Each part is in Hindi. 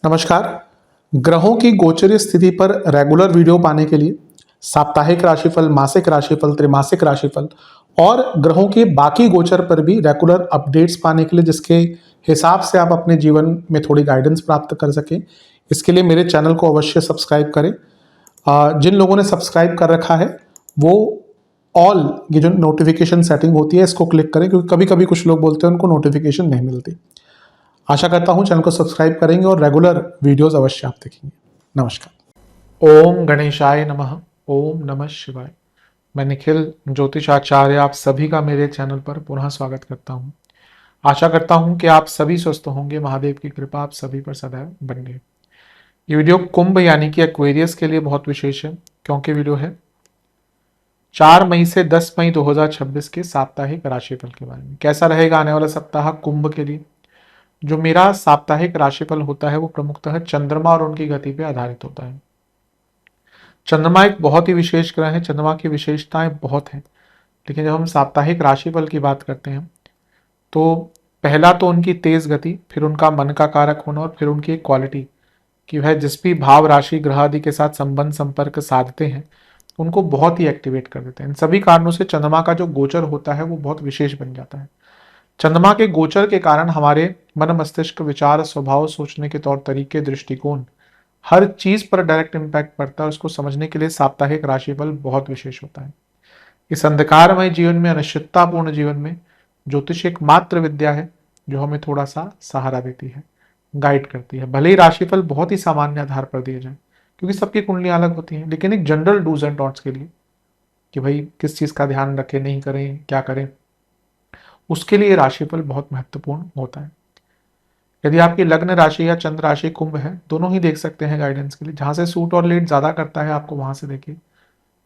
नमस्कार। ग्रहों की गोचरीय स्थिति पर रेगुलर वीडियो पाने के लिए साप्ताहिक राशिफल, मासिक राशिफल, त्रैमासिक राशिफल और ग्रहों के बाकी गोचर पर भी रेगुलर अपडेट्स पाने के लिए, जिसके हिसाब से आप अपने जीवन में थोड़ी गाइडेंस प्राप्त कर सकें, इसके लिए मेरे चैनल को अवश्य सब्सक्राइब करें। जिन लोगों ने सब्सक्राइब कर रखा है वो ऑल ये जो नोटिफिकेशन सेटिंग होती है इसको क्लिक करें, क्योंकि कभी कभी कुछ लोग बोलते हैं उनको नोटिफिकेशन नहीं मिलती। आशा करता हूं चैनल को सब्सक्राइब करेंगे और रेगुलर वीडियोस अवश्य आप देखेंगे। नमस्कार। ओम गणेशाय नमः। ओम नमः शिवाय। मैं निखिल ज्योतिषाचार्य आप सभी का मेरे चैनल पर पुनः स्वागत करता हूं। आशा करता हूं कि आप सभी स्वस्थ होंगे। महादेव की कृपा आप सभी पर सदैव बनी रहे। ये वीडियो कुंभ यानी कि एक्वेरियस के लिए बहुत विशेष है, क्योंकि वीडियो है 4 मई से 10 मई 2026 के साप्ताहिक राशिफल के बारे में। कैसा रहेगा आने वाला सप्ताह कुंभ के लिए। जो मेरा साप्ताहिक राशिफल होता है वो प्रमुखतः चंद्रमा और उनकी गति पे आधारित होता है। चंद्रमा एक बहुत ही विशेष ग्रह है, चंद्रमा की विशेषताएं बहुत हैं, लेकिन जब हम साप्ताहिक राशिफल की बात करते हैं तो पहला तो उनकी तेज गति, फिर उनका मन का कारक होना और फिर उनकी एक क्वालिटी कि वह जिस भी भाव राशि ग्रह आदि के साथ संबंध संपर्क साधते हैं उनको बहुत ही एक्टिवेट कर देते हैं। इन सभी कारणों से चंद्रमा का जो गोचर होता है वो बहुत विशेष बन जाता है। चंद्रमा के गोचर के कारण हमारे मन मस्तिष्क, विचार, स्वभाव, सोचने के तौर तरीके, दृष्टिकोण, हर चीज पर डायरेक्ट इम्पैक्ट पड़ता है। उसको समझने के लिए साप्ताहिक राशिफल बहुत विशेष होता है। इस अंधकारमय जीवन में, अनिश्चिततापूर्ण जीवन में ज्योतिष एकमात्र विद्या है जो हमें थोड़ा सा सहारा देती है, गाइड करती है। भले ही राशिफल बहुत ही सामान्य आधार पर दिए जाए, क्योंकि सबकी कुंडलियां अलग होती हैं, लेकिन एक जनरल डूज एंड डॉट्स के लिए कि भाई किस चीज का ध्यान रखें, नहीं करें, क्या करें, उसके लिए राशिफल बहुत महत्वपूर्ण होता है। यदि आपकी लग्न राशि या चंद्र राशि कुंभ है, दोनों ही देख सकते हैं गाइडेंस के लिए। जहां से सूट और लीड ज्यादा करता है आपको वहां से देखिए।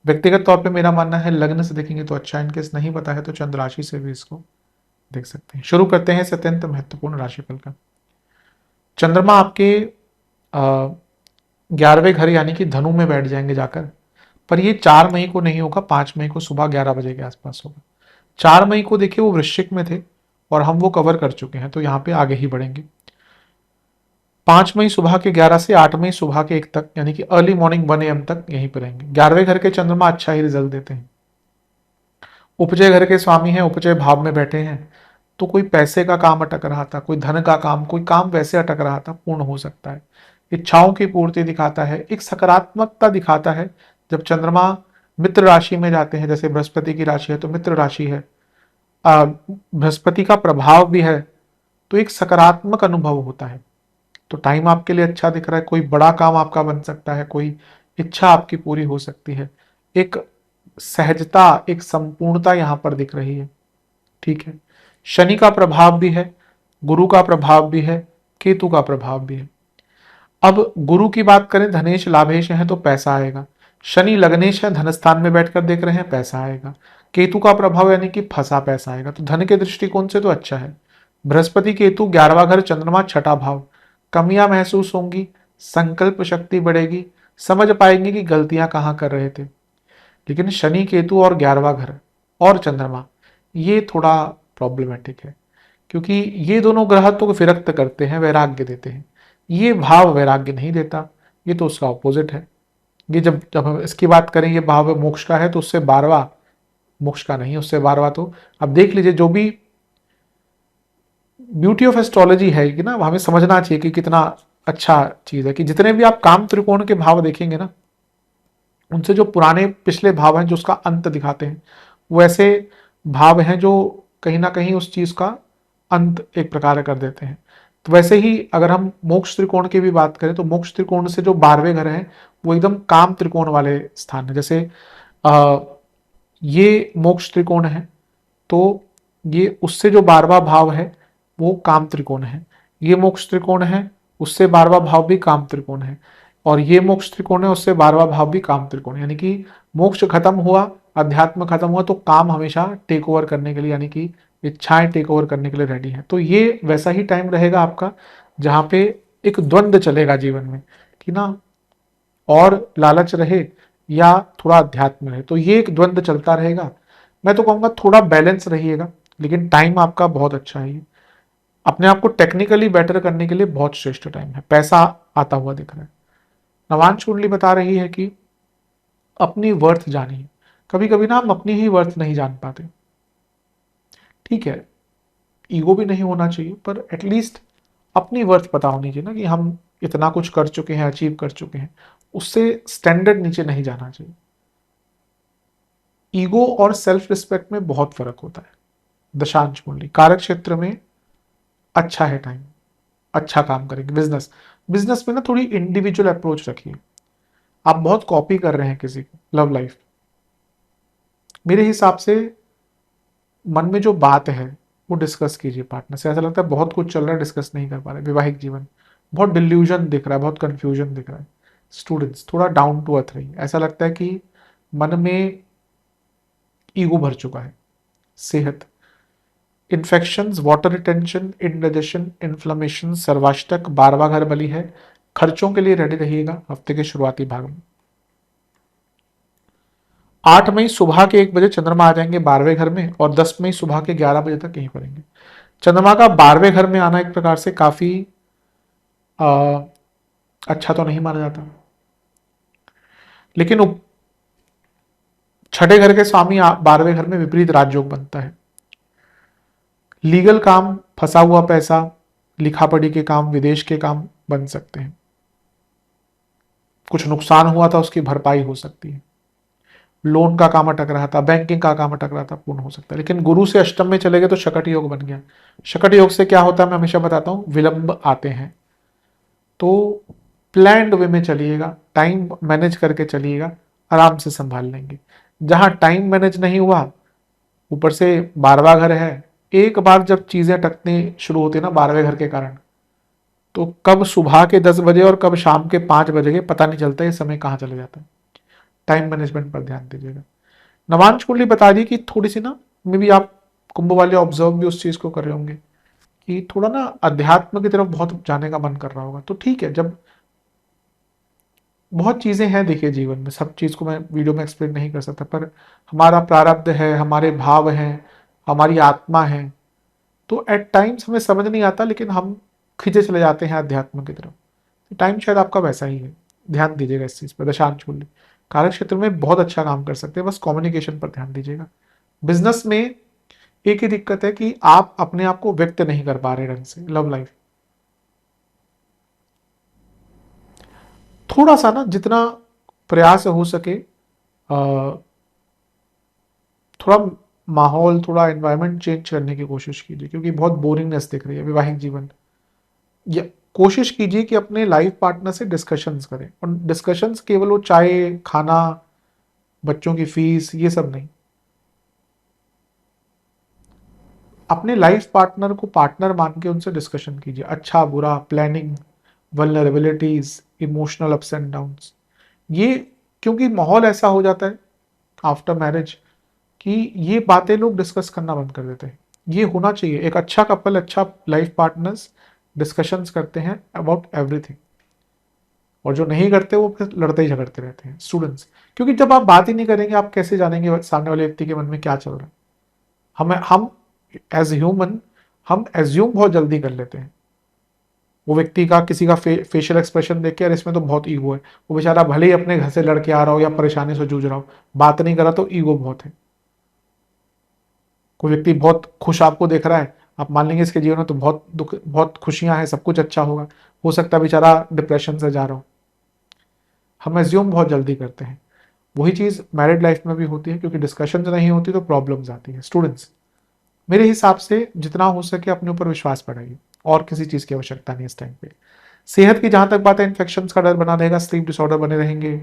व्यक्तिगत तौर पे मेरा मानना है लग्न से देखेंगे तो अच्छा, इनकेस नहीं पता है तो चंद्र राशि से भी इसको देख सकते हैं। शुरू करते हैं इस अत्यंत महत्वपूर्ण राशिफल का। चंद्रमा आपके 11वें घर यानी कि धनु में बैठ जाएंगे जाकर, पर ये 4 मई को नहीं होगा, 5 मई को सुबह 11 बजे के आसपास होगा। 4 मई को देखिए वो वृश्चिक में थे और हम वो कवर कर चुके हैं, तो यहाँ पे आगे ही बढ़ेंगे। 5 मई सुबह के 11 से 8 मई सुबह के 1 तक यानी कि अर्ली मॉर्निंग 1 AM तक यहीं पर रहेंगे। 11वें घर के चंद्रमा अच्छा ही रिजल्ट देते हैं। उपजय घर के स्वामी हैं, उपजय भाव में बैठे हैं, तो कोई पैसे का काम अटक रहा था, कोई धन का काम, कोई काम वैसे अटक रहा था, पूर्ण हो सकता है। इच्छाओं की पूर्ति दिखाता है, एक सकारात्मकता दिखाता है। जब चंद्रमा मित्र राशि में जाते हैं, जैसे बृहस्पति की राशि है तो मित्र राशि है, बृहस्पति का प्रभाव भी है, तो एक सकारात्मक अनुभव होता है। तो टाइम आपके लिए अच्छा दिख रहा है, कोई बड़ा काम आपका बन सकता है, कोई इच्छा आपकी पूरी हो सकती है। एक सहजता, एक संपूर्णता यहां पर दिख रही है। ठीक है। शनि का प्रभाव भी है, गुरु का प्रभाव भी है, केतु का प्रभाव भी है। अब गुरु की बात करें, धनेश लाभेश है तो पैसा आएगा। शनि लग्नेश है, धन स्थान में बैठकर देख रहे हैं, पैसा आएगा। केतु का प्रभाव यानी कि फंसा पैसा आएगा, तो धन के दृष्टिकोण से तो अच्छा है। बृहस्पति केतु 11वां घर, चंद्रमा 6ठा भाव। कमियां महसूस होंगी, संकल्प शक्ति बढ़ेगी, समझ पाएंगे कि गलतियां कहां कर रहे थे। लेकिन शनि केतु और 11वां घर और चंद्रमा ये थोड़ा प्रॉब्लमेटिक है, क्योंकि ये दोनों ग्रह तो विरक्त करते हैं, वैराग्य देते हैं। ये भाव वैराग्य नहीं देता, ये तो उसका ऑपोजिट है। ये जब जब हम इसकी बात करें, ये भाव मोक्ष का है, तो उससे 12वां मोक्ष का नहीं, उससे 12वां तो अब देख लीजिए। जो भी ब्यूटी ऑफ एस्ट्रोलॉजी है कि ना, हमें समझना चाहिए कि कितना अच्छा चीज है कि जितने भी आप काम त्रिकोण के भाव देखेंगे ना, उनसे जो पुराने पिछले भाव हैं जो उसका अंत दिखाते हैं, वो ऐसे भाव हैं जो कहीं ना कहीं उस चीज का अंत एक प्रकार कर देते हैं। तो वैसे ही अगर हम मोक्ष त्रिकोण की भी बात करें तो मोक्ष त्रिकोण से जो 12वें घर हैं वो एकदम काम त्रिकोण वाले स्थान है। जैसे ये मोक्ष त्रिकोण है, तो ये उससे जो 12वां भाव है वो काम त्रिकोण है। ये मोक्ष त्रिकोण है, उससे 12वां भाव भी काम त्रिकोण है। और ये मोक्ष त्रिकोण है, उससे 12वां भाव भी काम त्रिकोण है। यानी कि मोक्ष खत्म हुआ, अध्यात्म खत्म हुआ, तो काम हमेशा टेक ओवर करने के लिए, यानी कि इच्छाएं टेक ओवर करने के लिए रेडी है। तो ये वैसा ही टाइम रहेगा आपका जहां पे एक द्वंद्व चलेगा जीवन में कि ना, और लालच रहे या थोड़ा अध्यात्म रहे, तो ये एक द्वंद्व चलता रहेगा। मैं तो कहूंगा थोड़ा बैलेंस रहिएगा, लेकिन टाइम आपका बहुत अच्छा है। अपने आप को टेक्निकली बेटर करने के लिए बहुत श्रेष्ठ टाइम है, पैसा आता हुआ दिख रहा है। नवांश कुंडली बता रही है कि अपनी वर्थ जानिए। कभी कभी ना हम अपनी ही वर्थ नहीं जान पाते। ठीक है, ईगो भी नहीं होना चाहिए, पर एटलीस्ट अपनी वर्थ पता होनी चाहिए ना, कि हम इतना कुछ कर चुके हैं, अचीव कर चुके हैं, उससे स्टैंडर्ड नीचे नहीं जाना चाहिए। ईगो और सेल्फ रिस्पेक्ट में बहुत फर्क होता है। दशांश कुंडली कारक क्षेत्र में अच्छा है टाइम, अच्छा काम करेंगे। बिजनेस बिजनेस में ना थोड़ी इंडिविजुअल अप्रोच रखिए। आप बहुत कॉपी कर रहे हैं किसी को। लव लाइफ मेरे हिसाब से मन में जो बात है वो डिस्कस कीजिए पार्टनर से। ऐसा लगता है बहुत कुछ चल रहा है, डिस्कस नहीं कर पा रहे। वैवाहिक जीवन बहुत डिल्यूजन दिख रहा है, बहुत कंफ्यूजन दिख रहा है। स्टूडेंट्स थोड़ा डाउन टू अर्थ रहिए। ऐसा लगता है कि मन में ईगो भर चुका है। सेहत infections, water retention, indigestion, inflammation, सर्वाष्टक, 12वां घर बली है। खर्चों के लिए रेडी रहिएगा हफ्ते के शुरुआती भाग में। 8 मई सुबह के 1 बजे चंद्रमा आ जाएंगे 12वें घर में, और 10 मई सुबह के 11 बजे तक यहीं पर रहेंगे। चंद्रमा का 12वें घर में आना एक प्रकार से काफी अच्छा तो नहीं माना जाता, लेकिन छठे घर के स्वामी 12वें घर में विपरीत राजयोग बनता है। लीगल काम, फंसा हुआ पैसा, लिखा पढ़ी के काम, विदेश के काम बन सकते हैं। कुछ नुकसान हुआ था उसकी भरपाई हो सकती है। लोन का काम अटक रहा था, बैंकिंग का काम अटक रहा था, पूर्ण हो सकता है। लेकिन गुरु से अष्टम में चले गए तो शकट योग बन गया। शकट योग से क्या होता है मैं हमेशा बताता हूं, विलंब आते हैं। तो प्लान्ड वे में चलिएगा, टाइम मैनेज करके चलिएगा, आराम से संभाल लेंगे। जहां टाइम मैनेज नहीं हुआ, ऊपर से 12वां घर है, एक बार जब चीजें अटकने शुरू होती है ना 12वें घर के कारण, तो कब सुबह के 10 बजे और कब शाम के 5 बजे के पता नहीं चलता, ये समय कहाँ चले जाता है। टाइम मैनेजमेंट पर ध्यान दीजिएगा। नवांश कुंडली बता दी कि थोड़ी सी ना, मे भी आप कुंभ वाले ऑब्जर्व भी उस चीज को कर रहे होंगे कि थोड़ा ना अध्यात्म की तरफ बहुत जाने का मन कर रहा होगा। तो ठीक है, जब बहुत चीजें हैं देखिए जीवन में, सब चीज को मैं वीडियो में एक्सप्लेन नहीं कर सकता, पर हमारा प्रारब्ध है, हमारे भाव हैं, हमारी आत्मा है। तो एट टाइम्स हमें समझ नहीं आता, लेकिन हम खींचे चले जाते हैं अध्यात्म की तरफ। तो टाइम शायद आपका वैसा ही है, ध्यान दीजिएगा इस चीज पर। दशांश कुंडली कार्य क्षेत्र में बहुत अच्छा काम कर सकते हैं, बस कम्युनिकेशन पर ध्यान दीजिएगा। बिजनेस में एक ही दिक्कत है कि आप अपने आप को व्यक्त नहीं कर पा रहे ढंग से। लव लाइफ थोड़ा सा ना, जितना प्रयास हो सके थोड़ा माहौल, थोड़ा एनवायरनमेंट चेंज करने की कोशिश कीजिए, क्योंकि बहुत बोरिंगनेस दिख रही है वैवाहिक जीवन। या कोशिश कीजिए कि अपने लाइफ पार्टनर से डिस्कशंस करें, और डिस्कशंस केवल वो चाय, खाना, बच्चों की फीस, ये सब नहीं। अपने लाइफ पार्टनर को पार्टनर मान के उनसे डिस्कशन कीजिए, अच्छा बुरा, planning, vulnerabilities, emotional ups and downs. ये क्योंकि माहौल ऐसा हो जाता है आफ्टर मैरिज कि ये बातें लोग डिस्कस करना बंद कर देते हैं। ये होना चाहिए, एक अच्छा कपल, अच्छा लाइफ पार्टनर्स डिस्कशंस करते हैं अबाउट एवरीथिंग, और जो नहीं करते वो फिर लड़ते ही झगड़ते रहते हैं। स्टूडेंट्स, क्योंकि जब आप बात ही नहीं करेंगे आप कैसे जानेंगे सामने वाले व्यक्ति के मन में क्या चल रहा है। हम एज ह्यूमन हम एज्यूम बहुत जल्दी कर लेते हैं। वो व्यक्ति का किसी का फेशियल एक्सप्रेशन देख के, यार इसमें तो बहुत ईगो है, वो बेचारा भले ही अपने घर से लड़के आ रहा हो या परेशानी से जूझ रहा हो, बात नहीं करा तो ईगो बहुत है। कोई व्यक्ति बहुत खुश आपको देख रहा है, आप मान लेंगे इसके जीवन में तो बहुत दुख, बहुत खुशियां हैं, सब कुछ अच्छा होगा। हो सकता है बेचारा डिप्रेशन से जा रहा हो। हम एज्यूम बहुत जल्दी करते हैं। वही चीज मैरिड लाइफ में भी होती है, क्योंकि डिस्कशन नहीं होती तो प्रॉब्लम्स आती है। स्टूडेंट्स, मेरे हिसाब से जितना हो सके अपने ऊपर विश्वास बढ़ाइए, और किसी चीज की आवश्यकता नहीं इस टाइम पे। सेहत की जहां तक बात है, इन्फेक्शन का डर बना रहेगा, स्लीप डिसऑर्डर बने रहेंगे।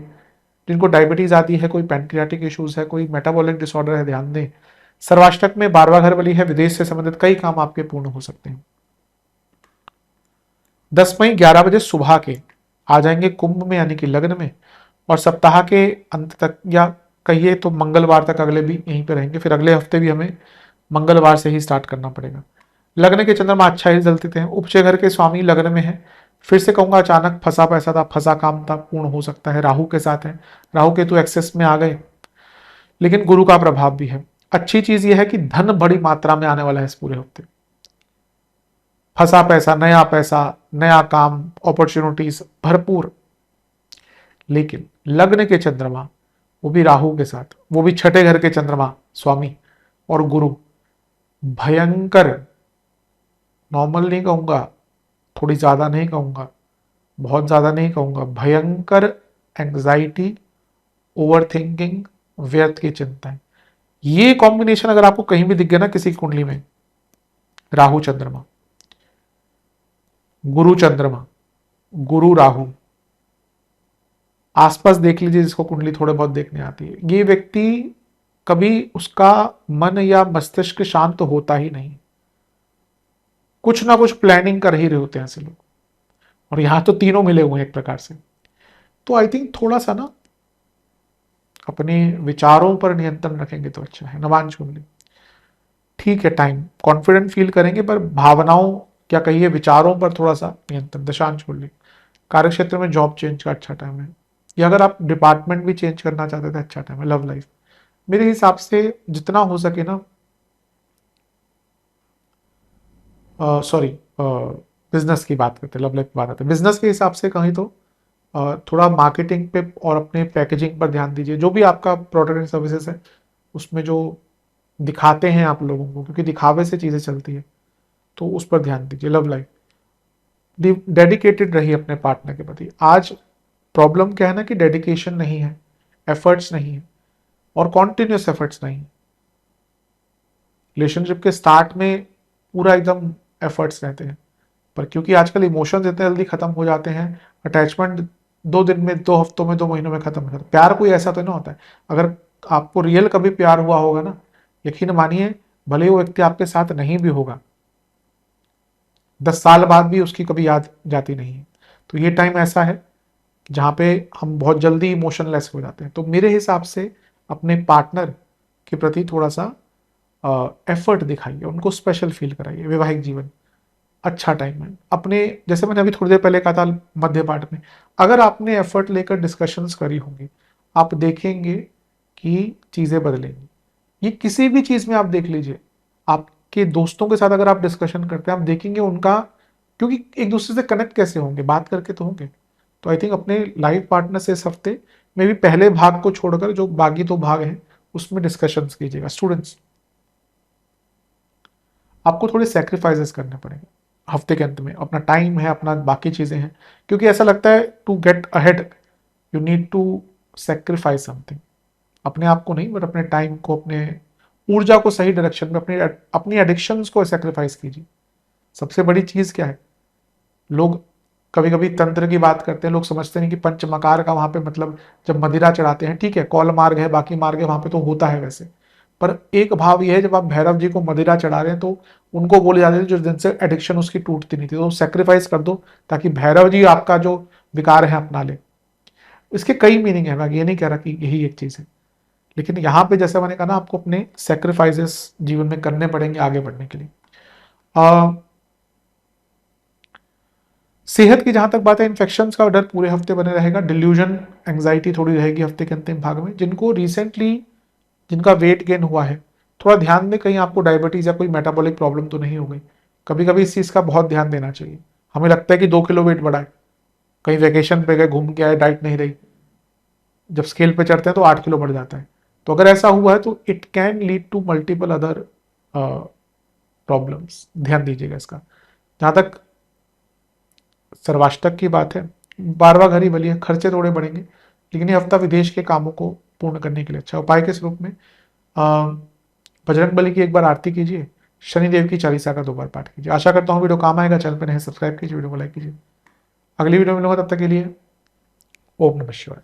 जिनको डायबिटीज आती है, कोई पैंक्रियाटिक इश्यूज है, कोई मेटाबॉलिक डिसऑर्डर है, ध्यान दें। सर्वाष्टक में 12वां घर बली है, विदेश से संबंधित कई काम आपके पूर्ण हो सकते हैं। 10 मई 11 बजे सुबह के आ जाएंगे कुंभ में, यानी कि लग्न में, और सप्ताह के अंत तक, या कहिए तो मंगलवार तक अगले भी यहीं पे रहेंगे। फिर अगले हफ्ते भी हमें मंगलवार से ही स्टार्ट करना पड़ेगा। लग्न के चंद्रमा अच्छा ही रिजल्ट देते हैं। उपचय घर के स्वामी लग्न में है। फिर से कहूंगा, अचानक फंसा पैसा था, फंसा काम था, पूर्ण हो सकता है। राहु के साथ है, राहु के तो एक्सेस में आ गए, लेकिन गुरु का प्रभाव भी है। अच्छी चीज यह है कि धन बड़ी मात्रा में आने वाला है इस पूरे हफ्ते। फंसा पैसा, नया काम, अपॉर्चुनिटीज भरपूर। लेकिन लग्न के चंद्रमा, वो भी राहु के साथ, वो भी छठे घर के चंद्रमा स्वामी और गुरु, भयंकर, नॉर्मल नहीं कहूंगा, थोड़ी ज्यादा नहीं कहूंगा, बहुत ज्यादा नहीं कहूंगा, भयंकर एंग्जाइटी, ओवर थिंकिंग, व्यर्थ की चिंताएं, ये कॉम्बिनेशन अगर आपको कहीं भी दिख गया ना किसी की कुंडली में, राहु चंद्रमा, गुरु चंद्रमा, गुरु राहु, आसपास देख लीजिए जिसको कुंडली थोड़े बहुत देखने आती है, ये व्यक्ति कभी उसका मन या मस्तिष्क शांत होता ही नहीं, कुछ ना कुछ प्लानिंग कर ही रहे होते हैं ऐसे लोग। और यहां तो तीनों मिले हुए हैं एक प्रकार से। तो आई थिंक थोड़ा सा ना अपने विचारों पर नियंत्रण रखेंगे तो अच्छा है। नवांश कुंडली ठीक है, टाइम कॉन्फिडेंट फील करेंगे, पर भावनाओं क्या कहिए विचारों पर थोड़ा सा नियंत्रण। दशांश कुंडली कार्य क्षेत्र में जॉब चेंज का अच्छा टाइम है, या अगर आप डिपार्टमेंट भी चेंज करना चाहते थे अच्छा टाइम है। लव लाइफ मेरे हिसाब से जितना हो सके ना, सॉरी बिजनेस की बात करते हैं, लव लाइफ की बात करते हैं, बिजनेस के हिसाब से कहीं तो थोड़ा मार्केटिंग पे और अपने पैकेजिंग पर ध्यान दीजिए। जो भी आपका प्रोडक्ट एंड सर्विसेज है उसमें जो दिखाते हैं आप लोगों को, क्योंकि दिखावे से चीज़ें चलती है, तो उस पर ध्यान दीजिए। लव लाइफ डेडिकेटेड रहिए अपने पार्टनर के प्रति। आज प्रॉब्लम क्या है ना कि डेडिकेशन नहीं है, एफर्ट्स नहीं है, और कॉन्टिन्यूस एफर्ट्स नहीं है। रिलेशनशिप के स्टार्ट में पूरा एकदम एफर्ट्स रहते हैं, पर क्योंकि आजकल इमोशंस इतने जल्दी खत्म हो जाते हैं, अटैचमेंट 2 दिन में, 2 हफ्तों में, 2 महीनों में खत्म हो जाता है। प्यार कोई ऐसा तो नहीं होता है। अगर आपको रियल कभी प्यार हुआ होगा ना, यकीन मानिए भले ही वो व्यक्ति आपके साथ नहीं भी होगा, 10 साल बाद भी उसकी कभी याद जाती नहीं है। तो ये टाइम ऐसा है जहाँ पे हम बहुत जल्दी इमोशनलेस हो जाते हैं। तो मेरे हिसाब से अपने पार्टनर के प्रति थोड़ा सा एफर्ट दिखाइए, उनको स्पेशल फील कराइए। वैवाहिक जीवन अच्छा टाइम है अपने, जैसे मैंने अभी थोड़ी देर पहले कहा था मध्य पार्ट में, अगर आपने एफर्ट लेकर डिस्कशंस करी होंगी, आप देखेंगे कि चीज़ें बदलेंगी। ये किसी भी चीज़ में आप देख लीजिए, आपके दोस्तों के साथ अगर आप डिस्कशन करते हैं, आप देखेंगे उनका, क्योंकि एक दूसरे से कनेक्ट कैसे होंगे, बात करके तो होंगे। तो आई थिंक अपने लाइफ पार्टनर से इस हफ्ते में भी पहले भाग को छोड़कर जो बाकी 2 भाग हैं उसमें डिस्कशंस कीजिएगा। स्टूडेंट्स, आपको थोड़े सेक्रीफाइसेस करने पड़ेंगे हफ्ते के अंत में। अपना टाइम है, अपना बाकी चीज़ें हैं, क्योंकि ऐसा लगता है to get ahead you need to sacrifice something. अपने आप को नहीं, बट अपने टाइम को, अपने ऊर्जा को सही डायरेक्शन में, अपनी अपनी एडिक्शंस को सेक्रीफाइस कीजिए। सबसे बड़ी चीज़ क्या है, लोग कभी कभी तंत्र की बात करते हैं, लोग समझते हैं कि पंचमकार का वहाँ पे मतलब जब मदिरा चढ़ाते हैं, ठीक है कौल मार्ग है, बाकी मार्ग है, वहाँ पे तो होता है वैसे, पर एक भाव यह है जब आप भैरव जी को मदिरा चढ़ा रहे हैं तो उनको बोले जाते थे जो दिन से एडिक्शन उसकी टूटती नहीं थी, तो सेक्रीफाइस कर दो ताकि भैरव जी आपका जो विकार है अपना ले। इसके कई मीनिंग है, मैं ये नहीं कह रहा कि यही एक चीज़ है, लेकिन यहाँ पे जैसे मैंने कहा ना, आपको अपने सेक्रीफाइसेस जीवन में करने पड़ेंगे आगे बढ़ने के लिए। सेहत की जहां तक बात है, इन्फेक्शंस का डर पूरे हफ्ते बने रहेगा। डिल्यूजन, एंग्जाइटी थोड़ी रहेगी हफ्ते के अंतिम भाग में। जिनको रिसेंटली जिनका वेट गेन हुआ है, थोड़ा ध्यान दें कहीं आपको डायबिटीज या कोई मेटाबॉलिक प्रॉब्लम तो नहीं हो गई। कभी कभी इस चीज़ का बहुत ध्यान देना चाहिए। हमें लगता है कि 2 किलो वेट बढ़ा है, कहीं वेकेशन पे गए, घूम के आए, डाइट नहीं रही, जब स्केल पे चढ़ते हैं तो 8 किलो बढ़ जाता है। तो अगर ऐसा हुआ है तो it can lead to multiple other problems, ध्यान दीजिएगा इसका। जहाँ तक सर्वाष्टक की बात है, 12वां घर ही बलिए, खर्चे थोड़े बढ़ेंगे, लेकिन ये हफ्ता विदेश के कामों को पूर्ण करने के लिए अच्छा। उपाय के स्वरूप में बजरंग बली की एक बार आरती कीजिए, शनिदेव की 40 का 2 बार पाठ कीजिए। आशा करता हूँ वीडियो काम आएगा। चैनल पर नहीं सब्सक्राइब कीजिए, वीडियो को लाइक कीजिए। अगली वीडियो में मिलूंगा, तब तक के लिए ओम नमः शिवाय।